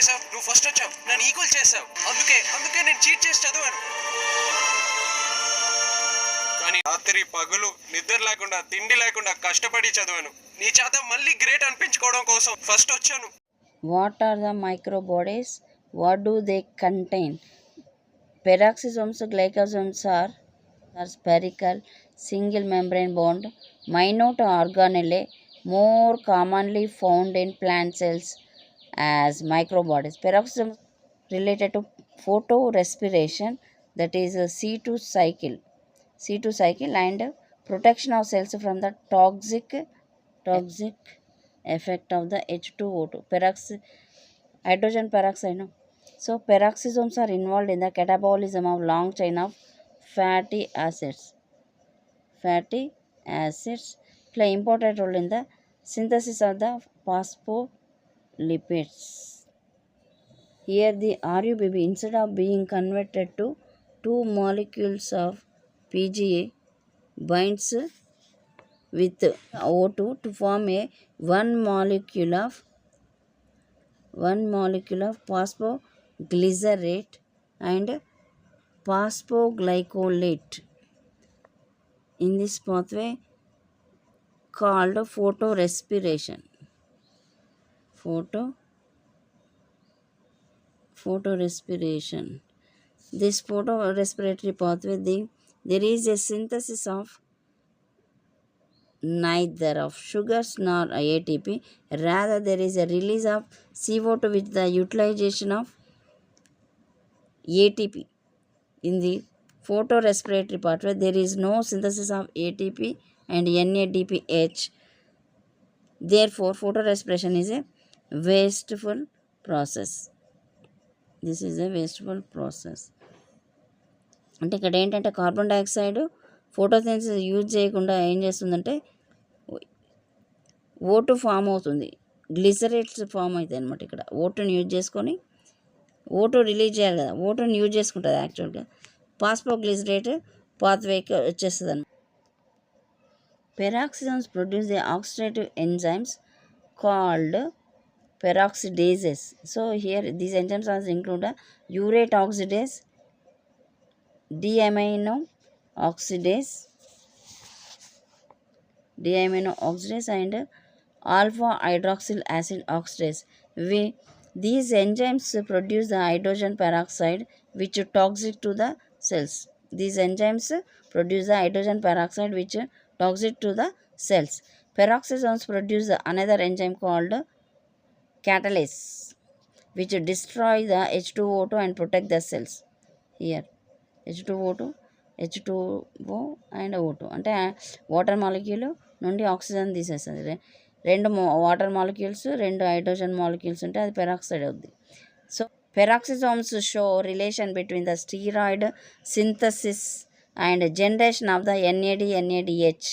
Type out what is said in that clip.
చేసావు? నువ్వు ఫస్ట్ వచ్చావు, నన్ను ఈక్వల్ చేసావు. అందుకే నేను చీట్ చేసి చదివాను. కానీ రాత్రి పగులు నిద్ర లేకుండా తిండి లేకుండా కష్టపడి చదివాను. నీ చేత మళ్ళీ గ్రేట్ అనిపించుకోవడం కోసం ఫస్ట్ వచ్చాను. What are the microbodies? What do they contain? Peroxisomes, glycosomes are spherical, single membrane bound, minute organelle, more commonly found in plant cells as microbodies. Peroxisomes related to photorespiration, that is C2 cycle, and protection of cells from the toxic effect of the H2O2. Hydrogen peroxide. No? So peroxisomes are involved in the catabolism of long chain of fatty acids. Fatty acids play important role in the synthesis of the phospholipids. Here the RUBB, instead of being converted to 2 molecules of PGA, binds with O2 to form a one molecule of phosphoglycerate and phosphoglycolate. In this pathway called photorespiration. Photorespiration. This photorespiratory pathway, there is a synthesis of neither of sugars nor ATP. Rather, there is a release of CO2 with the utilization of ATP. In the photorespiratory pathway, there is no synthesis of ATP and NADPH. Therefore, photorespiration is a wasteful process. This is a wasteful process. అంటే ఇక్కడ ఏంటంటే carbon dioxide photosynthesis use చేయకుండా ఏం చేస్తుందంటే O2 form అవుతుంది, గ్లిసరేట్స్ form అవుతాయి అనమాట. ఇక్కడ O2ని యూజ్ చేసుకొని O2 రిలీజ్ చేయాలి కదా, O2ని యూజ్ చేసుకుంటుంది యాక్చువల్గా. ఫాస్ఫోగ్లిసరేట్ పాత్వేకి వచ్చేస్తుంది అనమాట. Peroxisomes produce the oxidative enzymes called peroxidases. So here these enzymes also include urate oxidase, D-amino oxidase and alpha hydroxyl acid oxidase. These enzymes produce the hydrogen peroxide which is toxic to the cells. These enzymes produce the hydrogen peroxide which is toxic to the cells. Peroxisomes produce another enzyme called catalase which destroy the H2O2 and protect the cells. Here H2O2 and O2 అంటే water molecule నుండి oxygen తీసేస్తుంది. రెండు water molecules, రెండు hydrogen molecules ఉంటే అది peroxide అవుద్ది. So peroxisomes show relation between the steroid synthesis and generation of the NADH.